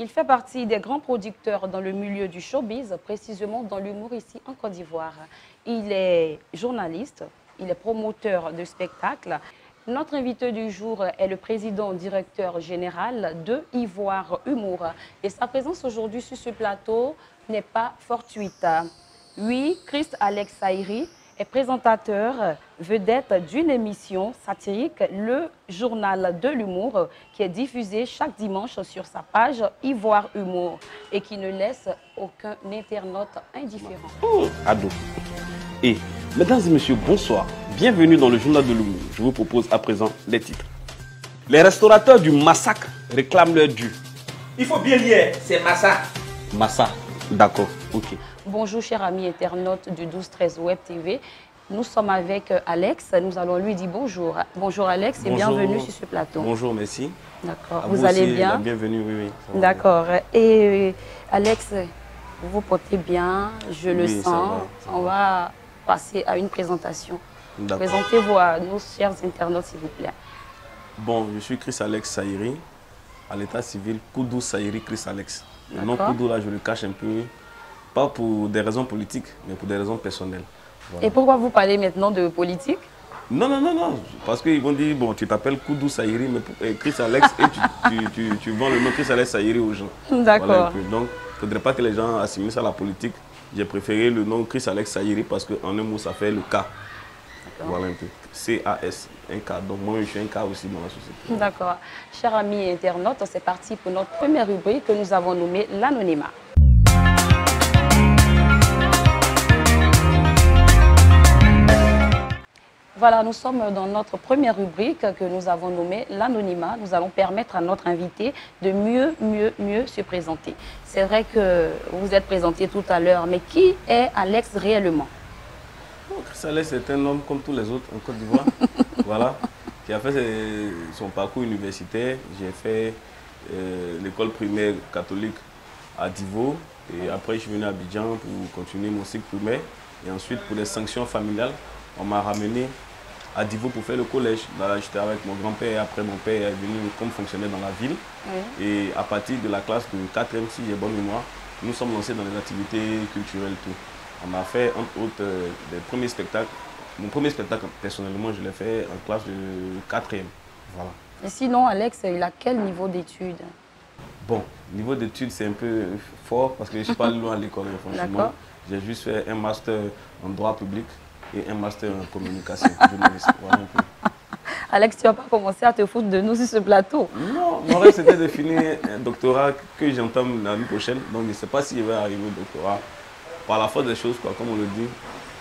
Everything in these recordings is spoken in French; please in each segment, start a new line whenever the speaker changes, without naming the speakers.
Il fait partie des grands producteurs dans le milieu du showbiz, précisément dans l'humour ici en Côte d'Ivoire. Il est journaliste, il est promoteur de spectacles. Notre invité du jour est le président directeur général de Ivoire Humour. Et sa présence aujourd'hui sur ce plateau n'est pas fortuite. Oui, Christ Alex Saïri est présentateur vedette d'une émission satirique, le Journal de l'Humour, qui est diffusé chaque dimanche sur sa page Ivoire Humour et qui ne laisse aucun internaute indifférent.
Ado. Et, mesdames et messieurs, bonsoir. Bienvenue dans le Journal de l'Humour. Je vous propose à présent les titres. Les restaurateurs du Massacre réclament leur dû.
Il faut bien lire, c'est Massa.
Massa, d'accord, ok.
Bonjour chers amis internautes du 12-13 Web TV. Nous sommes avec Alex, nous allons lui dire bonjour. Bonjour Alex et bienvenue sur ce plateau.
Bonjour, merci.
D'accord, vous allez bien?
Bienvenue, oui, oui.
D'accord. Et Alex, vous vous portez bien, je le sens. On va passer à une présentation. Présentez-vous à nos chers internautes s'il vous plaît.
Bon, je suis Chris Alex Saïri, à l'état civil, Koudou Saïri Chris Alex. Le nom Koudou là, je le cache un peu. Pas pour des raisons politiques, mais pour des raisons personnelles. Voilà.
Et pourquoi vous parlez maintenant de politique?
Non, non, non, non. Parce qu'ils vont dire, bon, tu t'appelles Koudou Saïri, mais Chris Alex, et tu vends le nom Chris Alex Saïri aux gens.
D'accord.
Voilà, donc, il ne faudrait pas que les gens assimilent ça à la politique. J'ai préféré le nom Chris Alex Saïri parce qu'en un mot, ça fait le K. Voilà un peu. C-A-S, un K. Donc moi, je suis un K aussi dans la société.
D'accord. Chers amis internautes, c'est parti pour notre première rubrique que nous avons nommée l'anonymat. Voilà, nous sommes dans notre première rubrique que nous avons nommée l'anonymat. Nous allons permettre à notre invité de mieux se présenter. C'est vrai que vous êtes présenté tout à l'heure, mais qui est Alex réellement?
Chris Alex est un homme comme tous les autres en Côte d'Ivoire, voilà, qui a fait son parcours universitaire. J'ai fait l'école primaire catholique à Divo et après je suis venu à Abidjan pour continuer mon cycle primaire. Et ensuite pour les sanctions familiales, on m'a ramené à Divo pour faire le collège. Là, j'étais avec mon grand-père et après mon père est venu comme fonctionnaire dans la ville. Oui. Et à partir de la classe de 4e, si j'ai bonne mémoire, nous sommes lancés dans les activités culturelles. Tout. On a fait entre autres des premiers spectacles. Mon premier spectacle, personnellement, je l'ai fait en classe de 4e. Voilà.
Et sinon, Alex, il a quel niveau d'études?
Bon, niveau d'études, c'est un peu fort parce que je ne suis pas loin à l'école, franchement. J'ai juste fait un master en droit public et un master en communication journaliste. Voilà un peu.
Alex, tu ne vas pas commencer à te foutre de nous sur ce plateau?
Non, mon rêve c'était de finir un doctorat que j'entame l'année prochaine. Donc je ne sais pas si je vais arriver au doctorat. Par la force des choses, quoi, comme on le dit.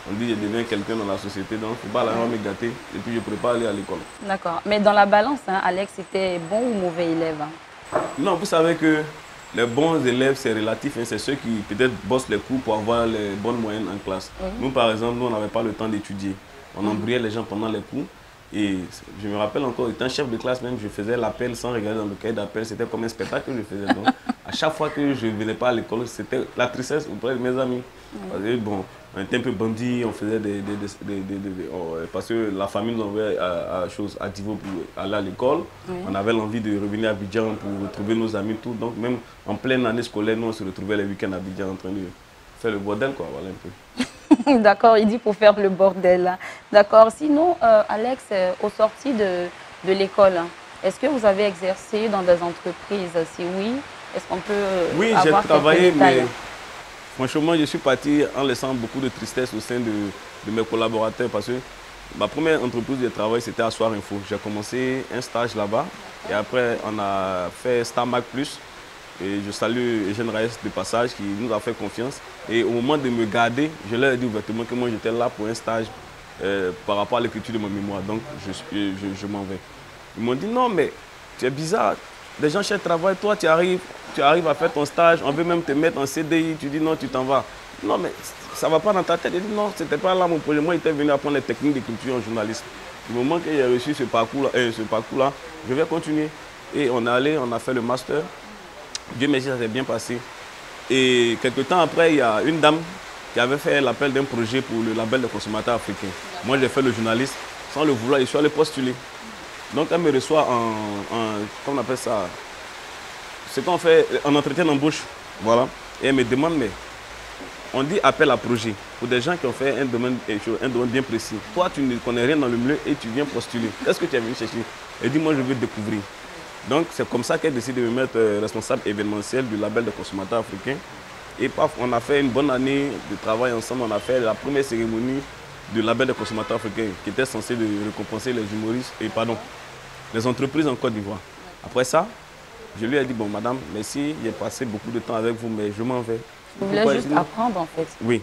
On dit que je deviens quelqu'un dans la société, donc il ne faut pas aller me gâter et puis je ne pourrais pas aller à l'école. D'accord.
Mais dans la balance, hein, Alex était bon ou mauvais élève?
Non, vous savez que les bons élèves, c'est relatif. Hein, c'est ceux qui peut-être bossent les cours pour avoir les bonnes moyennes en classe. Nous, par exemple, nous, on n'avait pas le temps d'étudier. On embrouillait les gens pendant les cours. Et je me rappelle encore, étant chef de classe même, je faisais l'appel sans regarder dans le cahier d'appel. C'était comme un spectacle que je faisais. Donc, à chaque fois que je ne venais pas à l'école, c'était la tristesse auprès de mes amis. Parce que, bon, on était un peu bandits, on faisait parce que la famille nous envoyait à Divo pour aller à l'école. On avait l'envie de revenir à Abidjan pour retrouver nos amis, tout. Donc, même en pleine année scolaire, nous, on se retrouvait les week-ends à Abidjan en train de faire le bordel, quoi. Voilà un peu.
D'accord, il dit pour faire le bordel. D'accord. Sinon, Alex, au sorti de l'école, est-ce que vous avez exercé dans des entreprises? Si oui, est-ce qu'on peut
Oui, j'ai travaillé, mais franchement, je suis parti en laissant beaucoup de tristesse au sein de mes collaborateurs parce que ma première entreprise de travail, c'était à Soir Info. J'ai commencé un stage là-bas et après, on a fait Star Mac Plus. Et je salue Eugène Raes de passage qui nous a fait confiance. Et au moment de me garder, je leur ai dit ouvertement que moi j'étais là pour un stage par rapport à l'écriture de mon mémoire. Donc je m'en vais. Ils m'ont dit non mais tu es bizarre. Des gens cherchent travail, toi tu arrives à faire ton stage, on veut même te mettre en CDI, tu dis non, tu t'en vas. Non mais ça ne va pas dans ta tête. J'ai dit non, ce n'était pas là mon projet. Moi j'étais venu apprendre les techniques d'écriture en journalisme. Du moment que j'ai reçu ce parcours-là, je vais continuer. Et on est allé, on a fait le master. Dieu merci, ça s'est bien passé. Et quelques temps après, il y a une dame qui avait fait l'appel d'un projet pour le label des consommateurs africains. Moi, j'ai fait le journaliste. Sans le vouloir, je suis allé postuler. Donc, elle me reçoit comment on appelle ça? ce qu'on fait en entretien d'embauche. Voilà. Et elle me demande, mais on dit appel à projet pour des gens qui ont fait un domaine bien précis. Toi, tu ne connais rien dans le milieu et tu viens postuler. Est-ce que tu es venu chercher? Elle dit, moi, je veux découvrir. Donc, c'est comme ça qu'elle décide de me mettre responsable événementiel du label de consommateurs africains. Et paf, on a fait une bonne année de travail ensemble. On a fait la première cérémonie du label de consommateurs africains qui était censé récompenser les humoristes et les entreprises en Côte d'Ivoire. Après ça, je lui ai dit, bon, madame, merci, j'ai passé beaucoup de temps avec vous, mais je m'en vais.
Vous voulez juste apprendre, en fait?
Oui.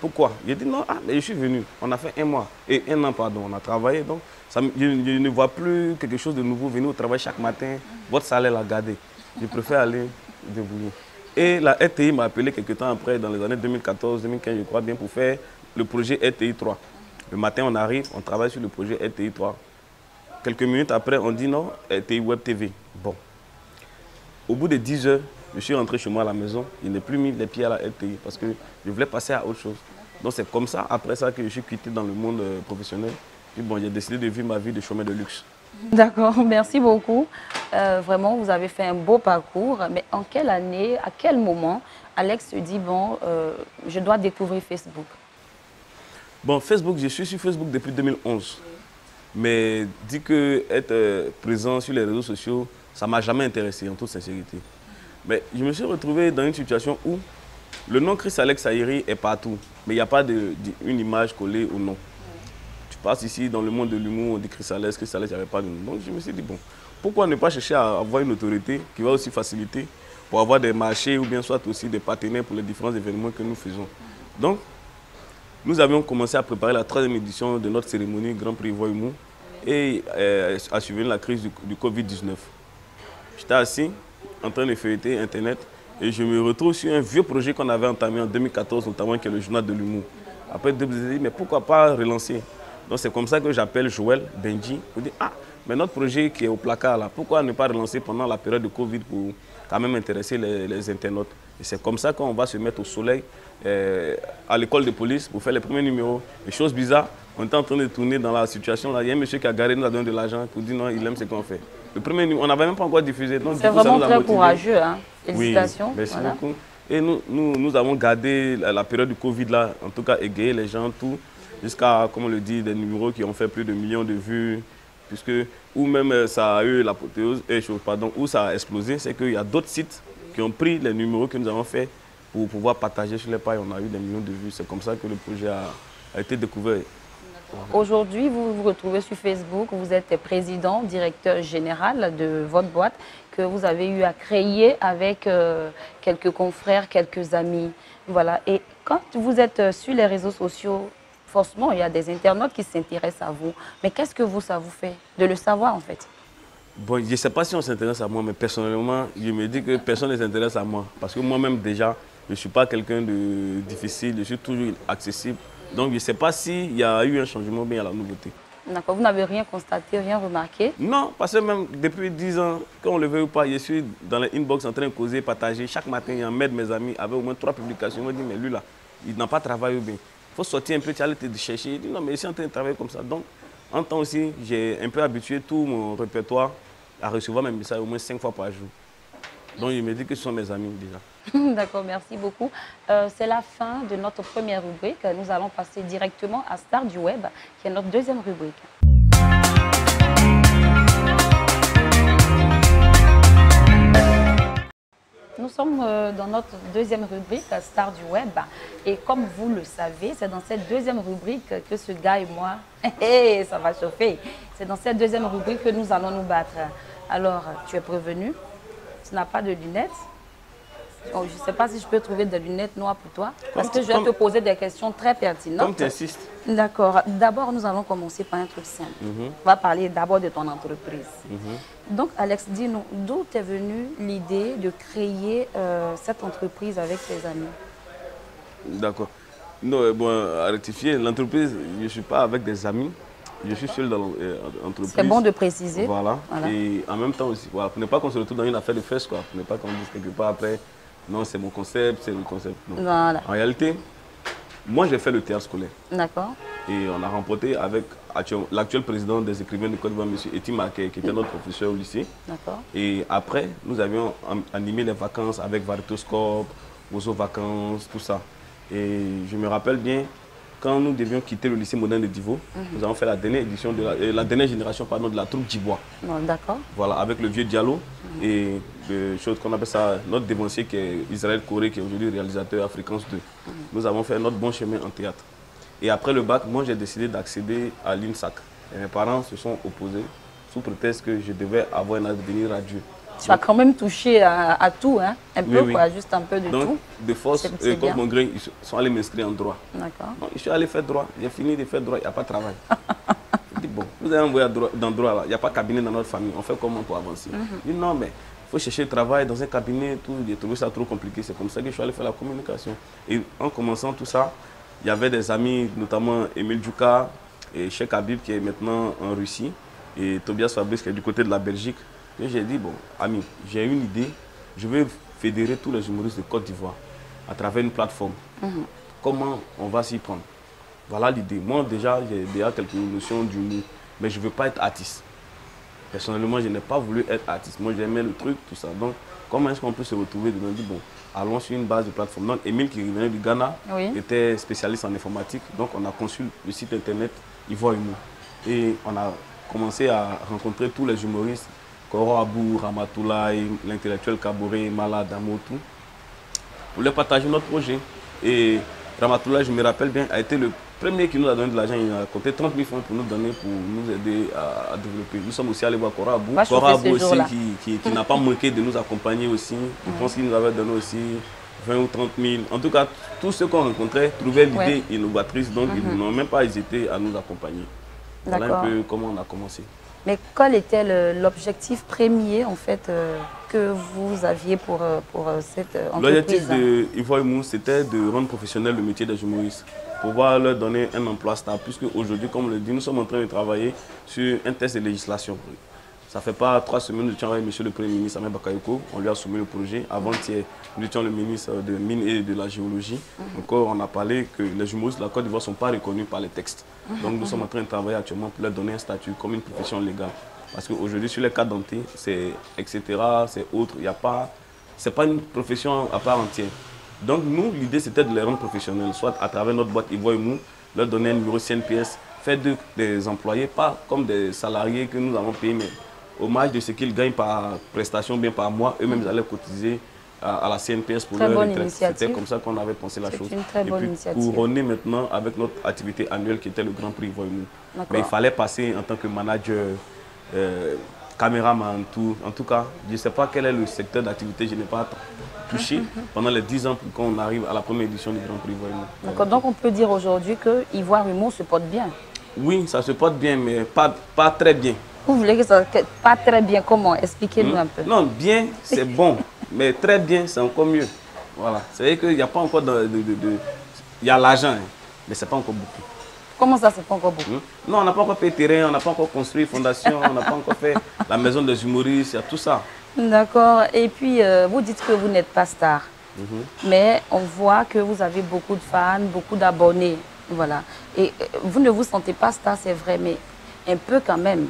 Pourquoi? J'ai dit, non, mais je suis venu. On a fait un mois, et un an, pardon, on a travaillé. Donc, je ne vois plus quelque chose de nouveau venir au travail chaque matin. Votre salaire l'a gardé. Je préfère aller débrouiller. Et la RTI m'a appelé quelques temps après, dans les années 2014-2015, je crois bien, pour faire le projet RTI 3. Le matin, on arrive, on travaille sur le projet RTI 3. Quelques minutes après, on dit non, RTI Web TV. Bon. Au bout de 10 heures, je suis rentré chez moi à la maison. Je n'ai plus mis les pieds à la RTI parce que je voulais passer à autre chose. Donc c'est comme ça, après ça, que je suis quitté dans le monde professionnel. Puis bon, j'ai décidé de vivre ma vie de chômeur de luxe.
D'accord, merci beaucoup. Vraiment, vous avez fait un beau parcours. Mais en quelle année, à quel moment, Alex se dit, bon, je dois découvrir Facebook?
Bon, Facebook, je suis sur Facebook depuis 2011. Mais dit que être présent sur les réseaux sociaux, ça ne m'a jamais intéressé, en toute sincérité. Mais je me suis retrouvé dans une situation où le nom Chris Alex Ayeri est partout. Mais il n'y a pas une image collée au nom. Tu passes ici dans le monde de l'humour, on dit Chris Alex, il n'y avait pas de nom. Donc je me suis dit, bon, pourquoi ne pas chercher à avoir une autorité qui va aussi faciliter pour avoir des marchés ou bien soit aussi des partenaires pour les différents événements que nous faisons. Donc, nous avions commencé à préparer la 3e édition de notre cérémonie Grand Prix Voix Humour et a suivi la crise du Covid-19. J'étais assis en train de feuilleter Internet et je me retrouve sur un vieux projet qu'on avait entamé en 2014, notamment qui est le journal de l'humour. Après, je me suis dit, mais pourquoi pas relancer? Donc c'est comme ça que j'appelle Joël Benji pour dire, ah, mais notre projet qui est au placard là, pourquoi ne pas relancer pendant la période de Covid pour quand même intéresser les internautes? Et c'est comme ça qu'on va se mettre au soleil à l'école de police pour faire les premiers numéros. Et chose bizarre, on était en train de tourner dans la situation là. Il y a un monsieur qui a garé, nous a donné de l'argent pour dire non, il aime ce qu'on fait. Le premier numéro, on n'avait même pas encore diffusé.
C'est vraiment très courageux, hein. Félicitations.
Oui, merci beaucoup. Et nous avons gardé la période du Covid là, en tout cas égayé les gens, tout, jusqu'à, comme on le dit, des numéros qui ont fait plus de millions de vues. Puisque, ou même ça a eu l'apothéose, où ça a explosé, c'est qu'il y a d'autres sites qui ont pris les numéros que nous avons faits pour pouvoir partager sur les pages. On a eu des millions de vues. C'est comme ça que le projet a été découvert.
Aujourd'hui, vous vous retrouvez sur Facebook, vous êtes président, directeur général de votre boîte que vous avez eu à créer avec quelques confrères, quelques amis. Voilà. Et quand vous êtes sur les réseaux sociaux, forcément, il y a des internautes qui s'intéressent à vous. Mais qu'est-ce que ça vous fait de le savoir, en fait?
Bon, je ne sais pas si on s'intéresse à moi, mais personnellement, je me dis que personne ne s'intéresse à moi. Parce que moi-même, déjà, je ne suis pas quelqu'un de difficile, je suis toujours accessible. Donc, je ne sais pas s'il y a eu un changement ou bien il y a la nouveauté.
D'accord, vous n'avez rien constaté, rien remarqué?
Non, parce que même depuis 10 ans, quand on le veut ou pas, je suis dans les inbox en train de causer, partager. Chaque matin, il y a un mail de mes amis avec au moins 3 publications. Ils me disent, mais lui là, il n'a pas travaillé ou bien. Il faut sortir un peu, tu allais te chercher. Il dit, non, mais je suis en train de travailler comme ça. Donc, en temps aussi, j'ai un peu habitué tout mon répertoire à recevoir mes messages au moins 5 fois par jour. Donc, il me dit que ce sont mes amis déjà.
D'accord, merci beaucoup. C'est la fin de notre première rubrique. Nous allons passer directement à Star du Web, qui est notre deuxième rubrique. Nous sommes dans notre deuxième rubrique, Star du Web. Et comme vous le savez, c'est dans cette deuxième rubrique que ce gars et moi, ça va chauffer. C'est dans cette deuxième rubrique que nous allons nous battre. Alors, tu es prévenu, tu n'as pas de lunettes. Oh, je ne sais pas si je peux trouver des lunettes noires pour toi, parce que je vais te poser des questions très pertinentes.
Comme tu insistes.
D'accord. D'abord, nous allons commencer par un truc simple. On va parler d'abord de ton entreprise. Donc, Alex, dis-nous, d'où t'es venue l'idée de créer cette entreprise avec tes amis?
D'accord. Non, bon, à rectifier, l'entreprise, je ne suis pas avec des amis. Je suis seul dans l'entreprise.
C'est bon de préciser.
Voilà. Et en même temps aussi, voilà, pour ne pas qu'on se retrouve dans une affaire de fesses, quoi. Pour ne pas qu'on dise quelque part après, non, c'est mon concept, c'est le concept. Non.
Voilà.
En réalité, moi, j'ai fait le théâtre scolaire.
D'accord.
Et on a remporté avec l'actuel président des écrivains de Côte d'Ivoire, M. Eti Marquet, qui était notre professeur au lycée. Et après, nous avions animé les vacances avec Varitoscope, Bozo Vacances, tout ça. Et je me rappelle bien, quand nous devions quitter le lycée moderne de Divo, nous avons fait la dernière édition, la dernière génération pardon, de la troupe Djibois.
D'accord.
Voilà, avec le vieux Diallo et chose qu'on appelle ça, notre dévancier qui est Israël Corée, qui est aujourd'hui réalisateur Africans 2. Nous avons fait notre bon chemin en théâtre. Et après le bac, moi j'ai décidé d'accéder à l'INSAC. Et mes parents se sont opposés sous prétexte que je devais avoir un avenir radieux.
Tu as quand même touché à tout, hein? Un peu,
oui.
quoi, juste un peu de
donc,
tout.
De force, contre mon gré, ils sont allés m'inscrire en droit.
D'accord.
Je suis allé faire droit, j'ai fini de faire droit, il n'y a pas de travail. Je dis bon, vous allez envoyer dans droit là, il n'y a pas de cabinet dans notre famille, on fait comment pour avancer? Je dis non, mais il faut chercher le travail dans un cabinet, tout, j'ai trouvé ça trop compliqué. C'est comme ça que je suis allé faire la communication. Et en commençant tout ça, il y avait des amis, notamment Émile Djouka et Cheikh Habib qui est maintenant en Russie, et Tobias Fabrice qui est du côté de la Belgique. Et j'ai dit, bon, ami, j'ai une idée, je vais fédérer tous les humoristes de Côte d'Ivoire à travers une plateforme. Comment on va s'y prendre? Voilà l'idée. Moi, déjà, j'ai déjà quelques notions d'humour, mais je ne veux pas être artiste. Personnellement, je n'ai pas voulu être artiste. Moi, j'aimais le truc, tout ça. Donc, comment est-ce qu'on peut se retrouver dedans? Dit, bon, allons sur une base de plateforme. Donc, Émile, qui venait du Ghana, était spécialiste en informatique. Donc, on a conçu le site internet Ivoire Humour. Et on a commencé à rencontrer tous les humoristes, Koro Abou, Ramatoulaye, l'intellectuel Kaboré, Malade, Amotou, pour leur partager notre projet. Et Ramatoulaye, je me rappelle bien, a été le premier qui nous a donné de l'argent. Il a compté 30 000 francs pour nous donner, pour nous aider à développer. Nous sommes aussi allés voir Koro Abou. Koro Abou aussi, qui n'a pas manqué de nous accompagner aussi. Je pense qu'il nous avait donné aussi 20 ou 30 000. En tout cas, tous ceux qu'on rencontrait trouvaient l'idée innovatrice, donc ils n'ont même pas hésité à nous accompagner. Voilà un peu comment on a commencé.
Mais quel était l'objectif premier en fait que vous aviez pour cette entreprise?
L'objectif de Ivoire Humour, c'était de rendre professionnel le métier des humoristes, pouvoir leur donner un emploi stable, puisque aujourd'hui, comme on le dit, nous sommes en train de travailler sur un test de législation. Ça ne fait pas 3 semaines, nous étions avec M. le Premier ministre Ahmed Bakayoko, on lui a soumis le projet. Avant-hier, nous étions le ministre de Mines et de la Géologie. Encore, on a parlé que les humoristes de la Côte d'Ivoire ne sont pas reconnus par les textes. Donc nous sommes en train de travailler actuellement pour leur donner un statut comme une profession légale. Parce qu'aujourd'hui, sur les cas dentés, c'est etc., c'est autre, il n'y a pas... Ce n'est pas une profession à part entière. Donc nous, l'idée c'était de les rendre professionnels, soit à travers notre boîte Ivoire Humour, leur donner un numéro CNPS, faire des employés, pas comme des salariés que nous avons payés, mais au marge de ce qu'ils gagnent par prestation, bien par mois, eux-mêmes allaient cotiser à la CNPS pour leur retraite. C'était comme ça qu'on avait pensé la chose.
C'est une très bonne initiative.
Couronner maintenant avec notre activité annuelle qui était le Grand Prix Ivoire Humour. Mais il fallait passer en tant que manager, caméraman, tout. En tout cas, je ne sais pas quel est le secteur d'activité, je n'ai pas touché pendant les 10 ans pour qu'on arrive à la première édition du Grand Prix Ivoire Humour.
D'accord, donc on peut dire aujourd'hui que Ivoire Humour se porte bien.
Oui, ça se porte bien, mais pas très bien.
Vous voulez que ça pas très bien, comment? Expliquez-nous un peu.
Non, bien, c'est bon, mais très bien, c'est encore mieux. Voilà, c'est vrai qu'il n'y a pas encore il y a l'argent, hein, mais ce n'est pas encore beaucoup.
Comment ça, c'est pas encore beaucoup?
Non, on n'a pas encore payé terrain, on n'a pas encore construit fondation, on n'a pas encore fait la maison des humoristes, il y a tout ça.
D'accord, et puis vous dites que vous n'êtes pas star, mais on voit que vous avez beaucoup de fans, beaucoup d'abonnés, voilà. Et vous ne vous sentez pas star, c'est vrai, mais un peu quand même.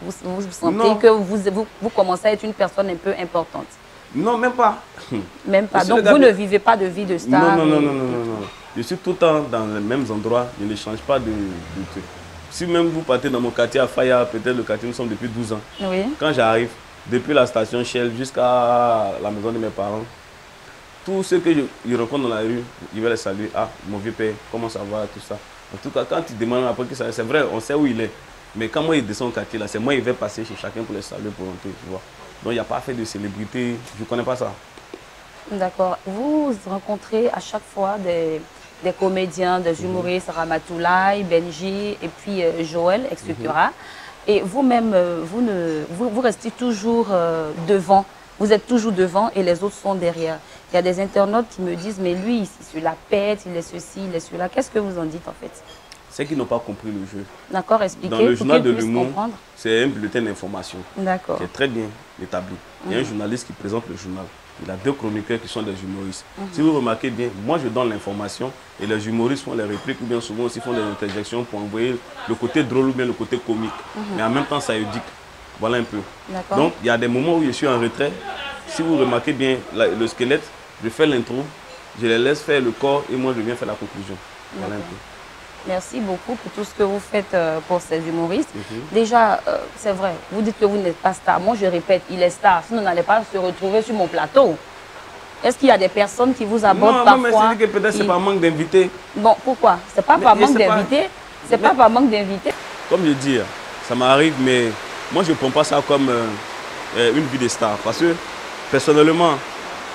Vous sentez que vous commencez à être une personne un peu importante? Non,
même pas.
Même pas. Donc vous ne vivez pas de vie de star?
Non. Je suis tout le temps dans les mêmes endroits, je ne change pas de truc. Si même vous partez dans mon quartier à Faya, peut-être le quartier, nous sommes depuis 12 ans.
Oui.
Quand j'arrive, depuis la station Shell jusqu'à la maison de mes parents, tous ceux que je rencontre dans la rue, je vais les saluer. Ah, mon vieux père, comment ça va, tout ça. En tout cas, quand ils demandent après que ça, c'est vrai, on sait où il est. Mais quand moi, il descend au quartier, là, c'est moi, il va passer chez chacun pour les saluer, pour rentrer, tu vois. Donc, il n'y a pas fait de célébrité, je ne connais pas ça.
D'accord. Vous rencontrez à chaque fois des comédiens, des humoristes, Ramatoulaye, Benji, et puis Joël, etc. Et vous-même, vous restez toujours devant. Vous êtes toujours devant et les autres sont derrière. Il y a des internautes qui me disent, mais lui, il est sur la pète, il est ceci, il est celui-là. Qu'est-ce que vous en dites en fait?
C'est qu'ils n'ont pas compris le jeu.
D'accord, expliquez.
Dans le journal de l'humour, c'est un bulletin d'information.
D'accord.
Qui est très bien établi. Il y a un journaliste qui présente le journal. il a 2 chroniqueurs qui sont des humoristes. Si vous remarquez bien, moi je donne l'information et les humoristes font les répliques ou bien souvent aussi font des interjections pour envoyer le côté drôle ou bien le côté comique. Mais en même temps, ça éduque. Voilà un peu. Donc, il y a des moments où je suis en retrait. Si vous remarquez bien le squelette, je fais l'intro, je les laisse faire le corps et moi je viens faire la conclusion. Voilà un peu.
Merci beaucoup pour tout ce que vous faites pour ces humoristes. Déjà, c'est vrai, vous dites que vous n'êtes pas star. Moi, je répète, il est star. Sinon, on n'allait pas se retrouver sur mon plateau. Est-ce qu'il y a des personnes qui vous abordent parfois?
Non, mais c'est que peut-être c'est par manque d'invités.
Bon, pourquoi? C'est pas par manque d'invités. C'est pas par manque d'invités.
Comme je dis, ça m'arrive, mais moi, je ne prends pas ça comme une vie de star. Parce que, personnellement,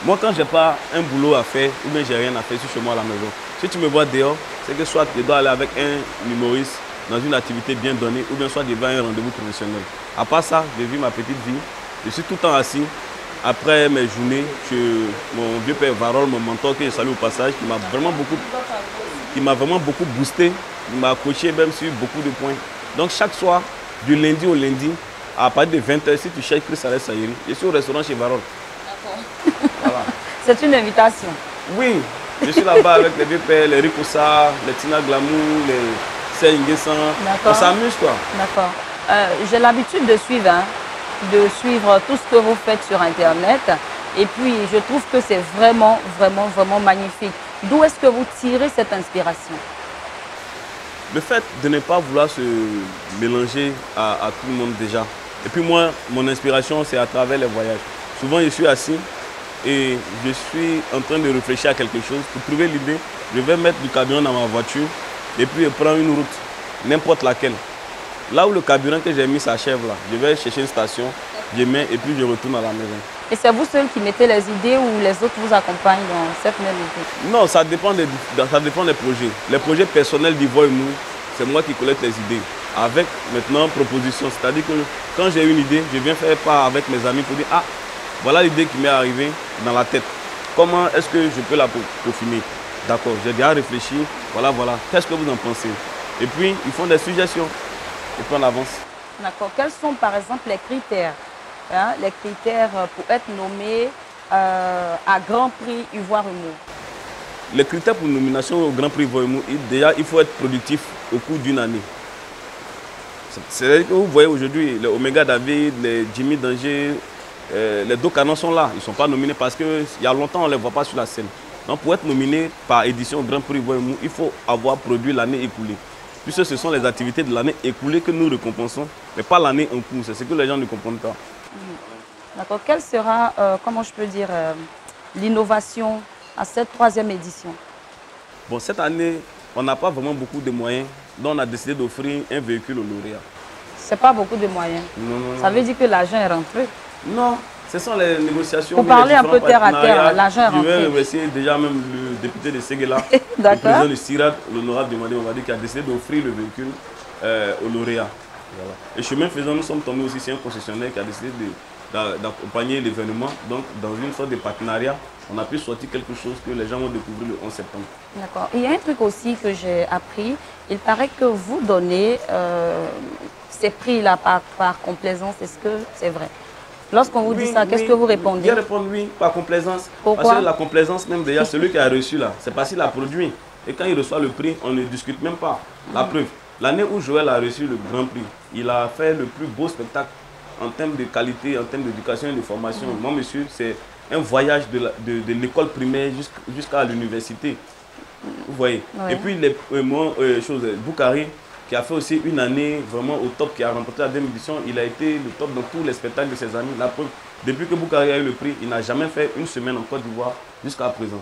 moi, quand je n'ai pas un boulot à faire, ou bien je n'ai rien à faire, je suis chez moi à la maison. Si tu me vois dehors, c'est que soit je dois aller avec un humoriste dans une activité bien donnée, ou bien soit je vais à un rendez-vous professionnel. À part ça, je vis ma petite vie. Je suis tout le temps assis. Après mes journées, mon vieux père Varol, mon mentor, que je salue au passage, qui m'a vraiment beaucoup boosté. Il m'a coaché même sur beaucoup de points. Donc chaque soir, du lundi au lundi, à partir de 20h, si tu cherches Chris Alès Sayeri, je suis au restaurant chez Varol. Voilà.
C'est une invitation.
Oui, je suis là-bas avec les vieux pères, les Rikoussa, les Tina Glamour, les Seinguessan. On s'amuse quoi.
D'accord. J'ai l'habitude de suivre tout ce que vous faites sur Internet. Et puis, je trouve que c'est vraiment, vraiment, vraiment magnifique. D'où est-ce que vous tirez cette inspiration?
Le fait de ne pas vouloir se mélanger à tout le monde déjà. Et puis moi, mon inspiration, c'est à travers les voyages. Souvent, je suis assis et je suis en train de réfléchir à quelque chose. Pour trouver l'idée, je vais mettre du carburant dans ma voiture et puis je prends une route, n'importe laquelle. Là où le carburant que j'ai mis s'achève, là, je vais chercher une station, je mets et puis je retourne à la maison.
Et c'est vous seul qui mettez les idées ou les autres vous accompagnent dans cette même idée?
Non, ça dépend des projets. Les projets personnels d'Ivoire et nous, c'est moi qui collecte les idées. Avec maintenant proposition, c'est-à-dire que quand j'ai une idée, je viens faire part avec mes amis pour dire ah, voilà l'idée qui m'est arrivée dans la tête. Comment est-ce que je peux la peaufiner? D'accord, j'ai déjà réfléchi, voilà. Qu'est-ce que vous en pensez? Et puis, ils font des suggestions. Et puis on avance.
D'accord. Quels sont par exemple les critères les critères pour être nommé à Grand Prix Ivoire Humour?
Les critères pour nomination au Grand Prix Ivoire Humour, déjà, il faut être productif au cours d'une année. C'est-à-dire que vous voyez aujourd'hui, les Omega David, les Jimmy Danger, les deux canons sont là. Ils ne sont pas nominés parce qu'il y a longtemps, on ne les voit pas sur la scène. Donc pour être nominé par édition au Grand Prix Ivoire Humour, il faut avoir produit l'année écoulée. Puisque ce sont les activités de l'année écoulée que nous récompensons, mais pas l'année en cours. C'est ce que les gens ne comprennent pas.
D'accord. Quelle sera, comment je peux dire, l'innovation à cette 3e édition?
Bon, cette année, on n'a pas vraiment beaucoup de moyens, donc on a décidé d'offrir un véhicule aux lauréats.
Ce n'est pas beaucoup de moyens.
Non.
Ça veut dire que l'argent est rentré?
Non, ce sont les négociations.
Pour parler un peu terre à terre, l'argent est rentré.
Je vais remercier déjà même le député de Séguéla, le président de CIRAD, l'honorable Demandé, on va dire, qui a décidé d'offrir le véhicule aux lauréats. Voilà. Et chemin faisant, nous sommes tombés aussi sur un concessionnaire qui a décidé d'accompagner l'événement. Donc, dans une sorte de partenariat, on a pu sortir quelque chose que les gens vont découvrir le 11 septembre. D'accord.
Il y a un truc aussi que j'ai appris. Il paraît que vous donnez ces prix-là par complaisance. Est-ce que c'est vrai? Lorsqu'on vous dit ça, qu'est-ce que vous répondez?
Je réponds oui, par complaisance.
Pourquoi?
Parce que la complaisance, même déjà, celui qui a reçu là, c'est parce qu'il a produit. Et quand il reçoit le prix, on ne discute même pas. La preuve, l'année où Joël a reçu le Grand Prix, il a fait le plus beau spectacle en termes de qualité, en termes d'éducation et de formation. Moi, monsieur, c'est un voyage de l'école primaire jusqu'à l'université. Vous voyez. Et puis, Boukari, qui a fait aussi une année vraiment au top, qui a remporté la 2e édition, il a été le top dans tous les spectacles de ses amis. La preuve, depuis que Boukari a eu le prix, il n'a jamais fait une semaine en Côte d'Ivoire jusqu'à présent.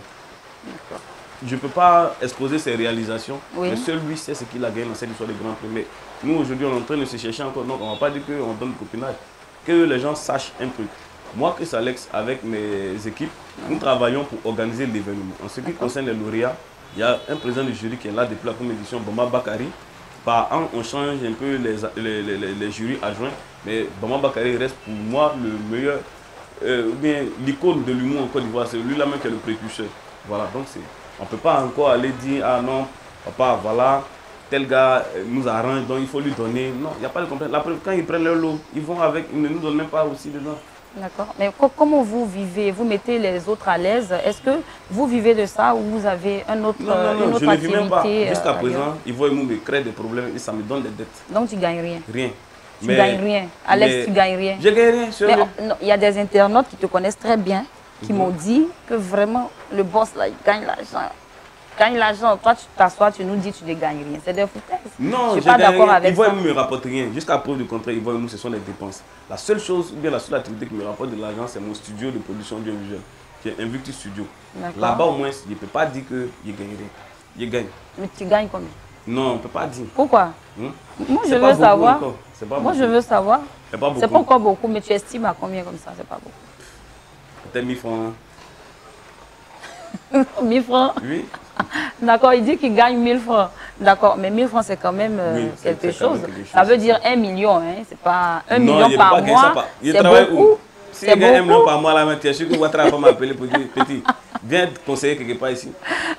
Je ne peux pas exposer ses réalisations, mais seul lui sait ce qu'il a gagné dans cette histoire de Grand Prix. Mais nous, aujourd'hui, on est en train de se chercher encore. Donc, on ne va pas dire qu'on donne le copinage. Que les gens sachent un truc. Moi, Chris Alex, avec mes équipes, nous travaillons pour organiser l'événement. En ce qui concerne les lauréats, il y a un président du jury qui est là depuis la première édition, Bama Bakari. Par an, on change un peu les jurys adjoints, mais Bama Bakari reste pour moi le meilleur, bien l'icône de l'humour en Côte d'Ivoire. C'est lui-là même qui est le précurseur. Voilà, donc on ne peut pas encore aller dire, ah non, papa, voilà, tel gars nous arrange, donc il faut lui donner. Non, il n'y a pas de complément. La preuve, quand ils prennent leur lot, ils vont avec, ils ne nous donnent même pas aussi dedans.
D'accord. Mais comment vous vivez? Vous mettez les autres à l'aise? Est-ce que vous vivez de ça ou vous avez une autre
je ne vis même pas.
activité?
Jusqu'à présent, ils voient me créer des problèmes et ça me donne des dettes.
Donc tu gagnes rien?
Rien.
Tu gagnes rien. Alex, tu gagnes rien.
Je gagne rien, sérieux.
Mais il y a des internautes qui te connaissent très bien, qui m'ont dit que vraiment le boss là, il gagne l'argent. Gagne l'argent. Toi, tu t'assois, tu nous dis que tu ne gagnes rien. C'est des foutaises.
Non,
je suis pas d'accord avec ça.
Ils voient me rapporter rien. Jusqu'à preuve du contraire, ils voient ce sont les dépenses. La seule chose, ou bien la seule activité qui me rapporte de l'argent, c'est mon studio de production audiovisuelle, qui est Invictus Studio. Là-bas, au moins, je ne peux pas dire que je gagne rien. Je gagne.
Mais tu gagnes combien?
Non, on ne peut pas dire.
Pourquoi? Moi, je veux savoir. Moi, je veux savoir. C'est pas encore beaucoup, mais tu estimes à combien comme ça? C'est pas beaucoup.
Peut-être 1000 francs.
1000 francs?
Oui.
D'accord, il dit qu'il gagne 1000 francs. D'accord, mais 1000 francs, c'est quand même quelque chose. Ça veut dire 1 million, hein? C'est pas 1 million par mois. C'est beaucoup.
Si il gagne 1 million par mois, là, tu es sûr que votre femme m'appeler pour dire, petit, viens te conseiller quelque part ici.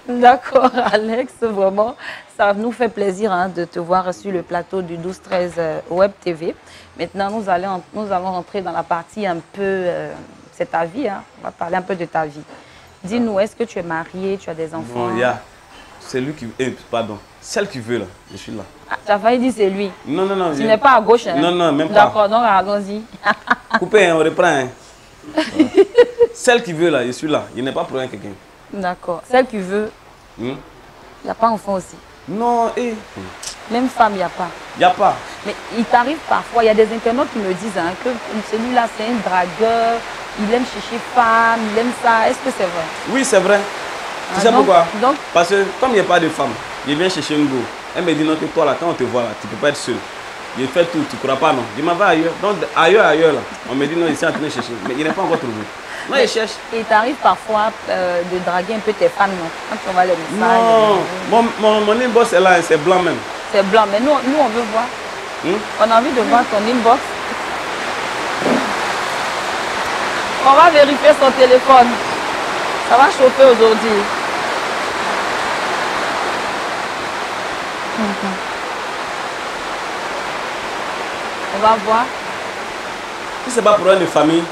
D'accord,
Alex, vraiment, ça nous fait plaisir de te voir sur le plateau du 12-13 Web TV. Maintenant, nous allons rentrer dans la partie un peu, c'est ta vie, hein? On va parler un peu de ta vie. Dis-nous, est-ce que tu es marié, tu as des enfants?
Non, il y a celui qui... pardon, celle qui veut là, je suis là.
Ah, tu as failli dire c'est lui.
Non, non, non.
Tu n'es pas à gauche, hein?
Non, non, même pas.
D'accord, donc allons-y.
Coupez, on reprend. Hein. Celle qui veut là, je suis là. Il n'est pas pour rien quelqu'un.
D'accord. Celle qui veut, il n'y a pas enfant aussi?
Non,
Même femme, il n'y a pas?
Il n'y a pas.
Mais il t'arrive parfois, il y a des internautes qui me disent que celui-là c'est un dragueur, il aime chercher femme, il aime ça. Est-ce que c'est vrai?
Oui, c'est vrai. Tu sais pourquoi?
Donc,
parce que comme il n'y a pas de femme, il vient chercher une go. Elle me dit non, que toi là, quand on te voit là, tu ne peux pas être seul. Il fait tout, tu ne crois pas non. Je m'en vais ailleurs. Donc ailleurs là. On me dit non, il est en train de chercher. Mais il n'est pas encore trouvé. Non, il cherche.
Il t'arrive parfois de draguer un peu tes fans, non? Quand tu envoies les messages.
Non, mon inbox est là, c'est blanc même.
C'est blanc, mais nous on veut voir. On a envie de voir ton inbox. On va vérifier son téléphone. Ça va chauffer aujourd'hui. On va voir.
Si ce n'est pas pour une famille.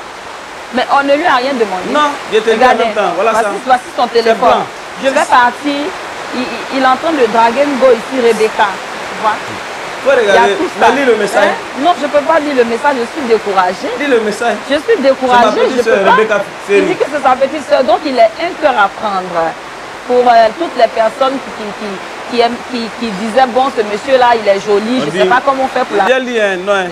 Mais on ne lui a rien demandé.
Non, je te dis en même temps. Voilà ça.
Voici son téléphone. Je vais partir. Il est en train de draguer une go ici, Rebecca. Tu vois?
Il faut regarder. Mais lis le message.
Non, je ne peux pas lire le message. Je suis découragée.
Lis le message.
Je suis découragée.
Je peux pas. Rebecca,
il dit que c'est sa petite soeur. Donc, il a un cœur à prendre pour toutes les personnes qui disaient, bon, ce monsieur-là, il est joli. Je ne sais pas comment on fait pour la...
Non.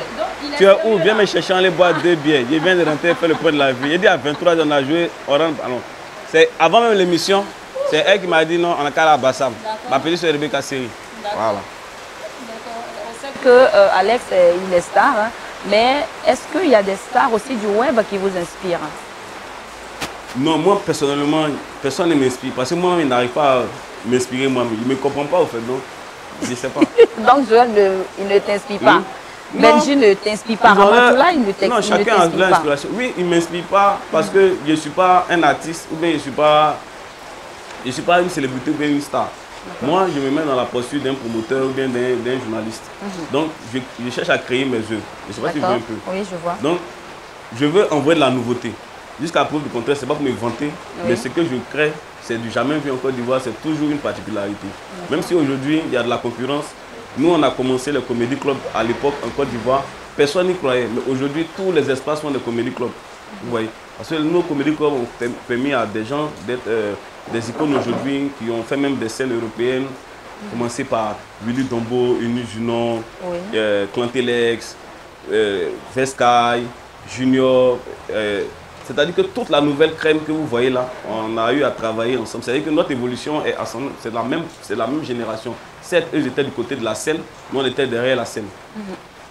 Tu es où? Viens me chercher, les boire 2 bières. Je viens de rentrer faire le point de la vie. Il dit à 23 ans, on a joué Orange Ballon. C'est avant même l'émission, c'est elle qui m'a dit non, on a qu'à la Bassam. Ma petite soeur Rebecca Seri. Voilà.
On sait que Alex, il est star, hein, mais est-ce qu'il y a des stars aussi du web qui vous inspirent?
Non, moi personnellement, personne ne m'inspire. Parce que moi, il n'arrive pas à m'inspirer moi-même. Il ne me comprend pas au fait, donc je ne sais pas.
Donc Joël, il ne t'inspire pas? Benji ne t'inspire pas? Ramatoula, il ne t'inspire pas?
Non, chacun a l'inspiration. Oui, il ne m'inspire pas parce que je ne suis pas un artiste ou bien je ne suis pas une célébrité ou bien une star. Moi, je me mets dans la posture d'un promoteur ou bien d'un journaliste. Donc, je cherche à créer mes œuvres. Je ne sais pas si tu vois un peu.
Oui, je vois.
Donc, je veux envoyer de la nouveauté. Jusqu'à preuve du contraire, ce n'est pas pour me vanter, mais ce que je crée, c'est du jamais vu en Côte d'Ivoire, c'est toujours une particularité. Même si aujourd'hui, il y a de la concurrence, nous, on a commencé le Comedy Club à l'époque en Côte d'Ivoire, personne n'y croyait, mais aujourd'hui, tous les espaces sont des Comedy Club. Vous voyez? Parce que nos Comedy Club ont permis à des gens d'être des icônes aujourd'hui, qui ont fait même des scènes européennes, commencé par Willy Dombo, Uni Junon, Clantelex, Vescaille, Junior. C'est-à-dire que toute la nouvelle crème que vous voyez là, on a eu à travailler ensemble. C'est-à-dire que notre évolution est c'est la même génération. Certes, eux étaient du côté de la scène, nous on était derrière la scène.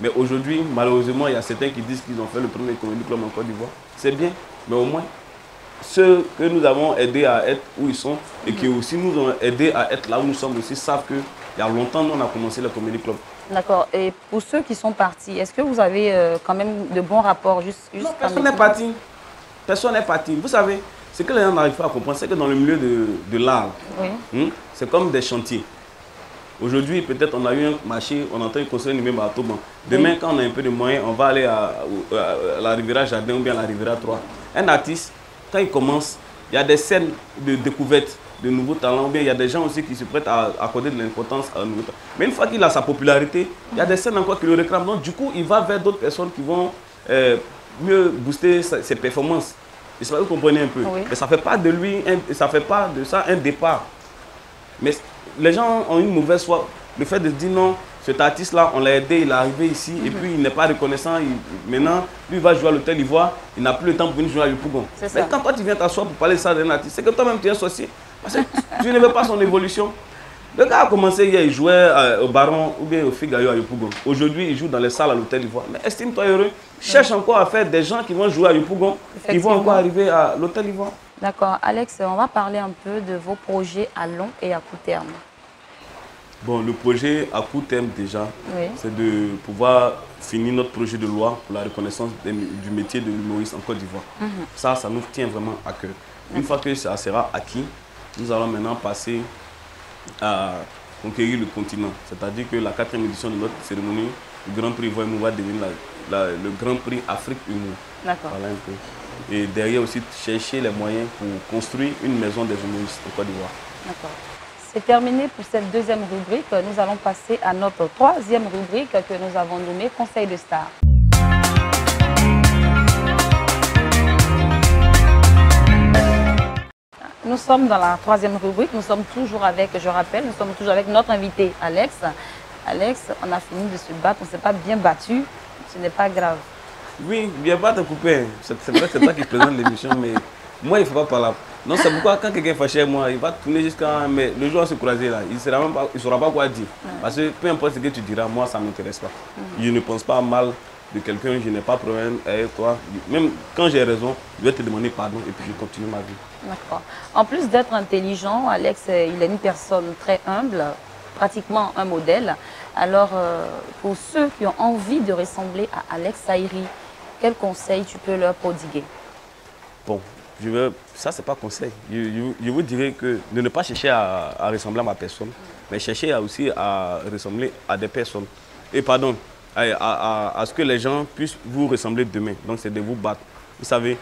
Mais aujourd'hui, malheureusement, il y a certains qui disent qu'ils ont fait le premier Comedy Club en Côte d'Ivoire. C'est bien, mais au moins, ceux que nous avons aidés à être où ils sont et qui aussi nous ont aidés à être là où nous sommes aussi savent qu'il y a longtemps, nous on a commencé le Comedy Club.
D'accord. Et pour ceux qui sont partis, est-ce que vous avez quand même de bons rapports
Non, personne n'est parti. Personne n'est parti. Vous savez, ce que les gens n'arrivent pas à comprendre, c'est que dans le milieu de l'art, c'est comme des chantiers. Aujourd'hui, peut-être on a eu un marché, on entend construire une même à Toban. Demain, quand on a un peu de moyens, on va aller à la Riviera Jardin ou bien à la Riviera 3. Un artiste, quand il commence, il y a des scènes de découverte de nouveaux talents, ou bien il y a des gens aussi qui se prêtent à accorder de l'importance à un nouveau talent. Mais une fois qu'il a sa popularité, il y a des scènes encore qui le réclament. Donc du coup, il va vers d'autres personnes qui vont mieux booster ses performances. Je sais pas, vous comprenez un peu.
Oui.
Mais ça ne fait pas de lui, ça fait pas de ça un départ. Mais les gens ont une mauvaise foi. Le fait de dire non, cet artiste-là, on l'a aidé, il est arrivé ici, et puis il n'est pas reconnaissant. Maintenant, lui, il va jouer à l'hôtel Ivoire, il n'a plus le temps pour venir jouer à Yopougon. Mais quand toi, tu viens t'asseoir pour parler de ça d'un artiste, c'est que toi-même, tu es un sorcier. Parce que tu ne veux pas son évolution. Le gars a commencé hier, il jouait au Baron ou bien au Figaro à Yopougon. Aujourd'hui, il joue dans les salles à l'hôtel Ivoire. Mais estime-toi heureux. Cherche encore à faire des gens qui vont jouer à Yopougon, qui vont encore arriver à l'hôtel Ivoire.
D'accord. Alex, on va parler un peu de vos projets à long et à court terme.
Bon, le projet à court terme déjà,
Oui.
c'est de pouvoir finir notre projet de loi pour la reconnaissance du métier de l'humoriste en Côte d'Ivoire. Ça nous tient vraiment à cœur. Une fois que ça sera acquis, nous allons maintenant passer à conquérir le continent. C'est-à-dire que la 4e édition de notre cérémonie, le Grand Prix Voix va devenir le Grand Prix Afrique Humour.
D'accord.
Voilà un peu. Et derrière aussi, chercher les moyens pour construire une maison des humoristes en Côte d'Ivoire.
D'accord. C'est terminé pour cette deuxième rubrique. Nous allons passer à notre troisième rubrique que nous avons nommée Conseil de Stars. Nous sommes dans la troisième rubrique. Nous sommes toujours avec, je rappelle, nous sommes toujours avec notre invité Alex. Alex, on a fini de se battre, on ne s'est pas bien battu. Ce n'est pas grave.
Oui, bien pas te couper. C'est vrai que c'est toi qui présente l'émission, mais moi, il ne faut pas parler. Non, c'est pourquoi quand quelqu'un est fâché avec moi, il va tourner jusqu'à... Mais le jour où on se croiser là, il ne saura pas quoi dire. Parce que peu importe ce que tu diras, moi, ça ne m'intéresse pas. Je ne pense pas mal de quelqu'un, je n'ai pas de problème avec toi. Même quand j'ai raison, je vais te demander pardon et puis je continue ma vie.
D'accord. En plus d'être intelligent, Alex, il est une personne très humble, pratiquement un modèle. Alors, pour ceux qui ont envie de ressembler à Alex Saïri, quel conseil tu peux leur prodiguer?
Bon, ça, c'est pas conseil. Je vous dirais que de ne pas chercher à ressembler à ma personne, mais chercher aussi à ressembler à des personnes. Et pardon, à ce que les gens puissent vous ressembler demain. Donc, c'est de vous battre. Vous savez,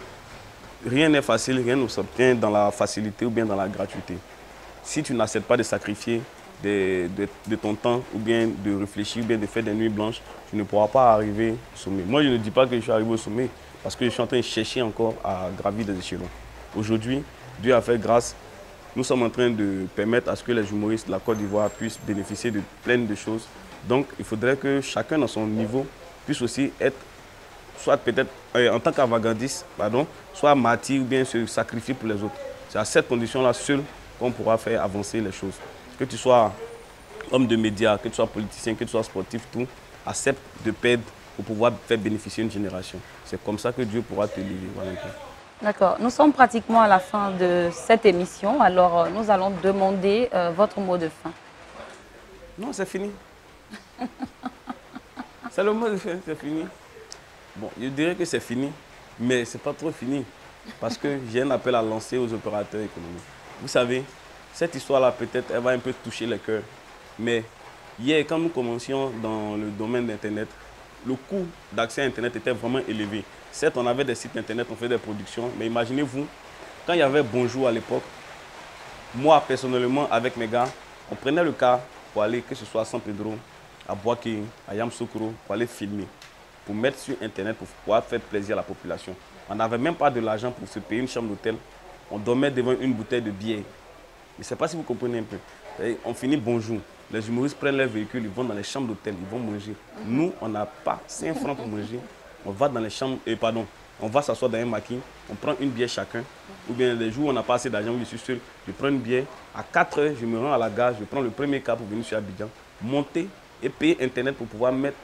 rien n'est facile, rien ne s'obtient dans la facilité ou bien dans la gratuité. Si tu n'acceptes pas de sacrifier de ton temps ou bien de réfléchir ou bien de faire des nuits blanches, tu ne pourras pas arriver au sommet. Moi, je ne dis pas que je suis arrivé au sommet parce que je suis en train de chercher encore à gravir des échelons. Aujourd'hui, Dieu a fait grâce. Nous sommes en train de permettre à ce que les humoristes de la Côte d'Ivoire puissent bénéficier de plein de choses. Donc, il faudrait que chacun dans son niveau puisse aussi être, soit peut-être en tant qu'avant-gardiste, soit martyr ou bien se sacrifier pour les autres. C'est à cette condition-là seule qu'on pourra faire avancer les choses. Que tu sois homme de médias, que tu sois politicien, que tu sois sportif, tout, accepte de perdre pour pouvoir faire bénéficier une génération. C'est comme ça que Dieu pourra te lever. Voilà.
D'accord. Nous sommes pratiquement à la fin de cette émission. Alors, nous allons demander votre mot de fin.
Non, c'est fini. C'est le mot de fin, c'est fini. Bon, je dirais que c'est fini, mais ce n'est pas trop fini. Parce que j'ai un appel à lancer aux opérateurs économiques. Vous savez, cette histoire-là, peut-être, elle va un peu toucher les cœurs. Mais hier, quand nous commencions dans le domaine d'Internet, le coût d'accès à Internet était vraiment élevé. Certes, on avait des sites Internet, on fait des productions, mais imaginez-vous, quand il y avait Bonjour à l'époque, moi, personnellement, avec mes gars, on prenait le car pour aller, que ce soit à San Pedro, à Boaké, à Yamoussoukro, pour aller filmer, pour mettre sur Internet, pour pouvoir faire plaisir à la population. On n'avait même pas de l'argent pour se payer une chambre d'hôtel. On dormait devant une bouteille de bière. Je ne sais pas si vous comprenez un peu. Et on finit Bonjour. Les humoristes prennent leur véhicule, ils vont dans les chambres d'hôtel, ils vont manger. Nous, on n'a pas 5 francs pour manger. On va dans les chambres, on va s'asseoir dans un maquis, on prend une bière chacun. Ou bien les jours où on n'a pas assez d'argent, où je suis seul, je prends une bière. À 4 heures, je me rends à la gare, je prends le premier car pour venir sur Abidjan, monter et payer Internet pour pouvoir mettre,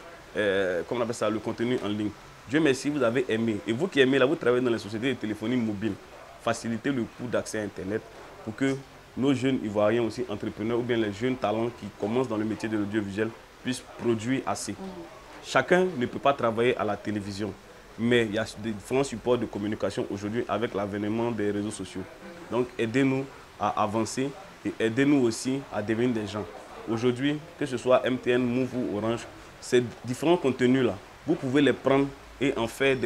comment on appelle ça, le contenu en ligne. Dieu merci, vous avez aimé. Et vous qui aimez, là, vous travaillez dans les sociétés de téléphonie mobile. Facilitez le coût d'accès à Internet pour que nos jeunes Ivoiriens aussi, entrepreneurs, ou bien les jeunes talents qui commencent dans le métier de l'audiovisuel puissent produire assez. Chacun ne peut pas travailler à la télévision, mais il y a différents supports de communication aujourd'hui avec l'avènement des réseaux sociaux. Donc aidez-nous à avancer et aidez-nous aussi à devenir des gens. aujourd'hui, que ce soit MTN, Move ou Orange, ces différents contenus-là, vous pouvez les prendre et en faire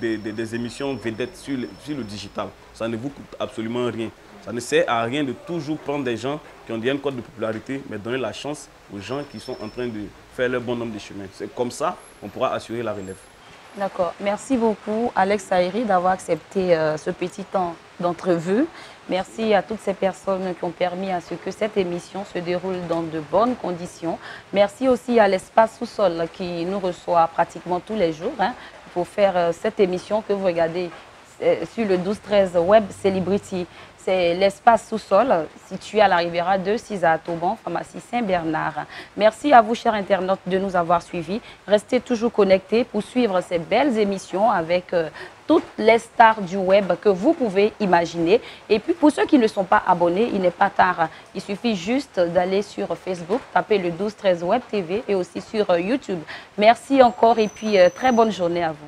des émissions vedettes sur le digital. Ça ne vous coûte absolument rien. Ça ne sert à rien de toujours prendre des gens qui ont déjà une cote de popularité, mais donner la chance aux gens qui sont en train de faire leur bon nombre de chemins. C'est comme ça qu'on pourra assurer la relève.
D'accord. Merci beaucoup, Alex Saïri, d'avoir accepté ce petit temps d'entrevue. Merci à toutes ces personnes qui ont permis à ce que cette émission se déroule dans de bonnes conditions. Merci aussi à l'Espace Sous-Sol qui nous reçoit pratiquement tous les jours pour faire cette émission que vous regardez sur le 12-13 Web Celebrity. C'est l'Espace Sous-Sol, situé à la Riviera de Ciza-Toban, pharmacie Saint-Bernard. Merci à vous, chers internautes, de nous avoir suivis. Restez toujours connectés pour suivre ces belles émissions avec toutes les stars du web que vous pouvez imaginer. Et puis, pour ceux qui ne sont pas abonnés, il n'est pas tard. Il suffit juste d'aller sur Facebook, taper le 12-13 Web TV et aussi sur YouTube. Merci encore et puis très bonne journée à vous.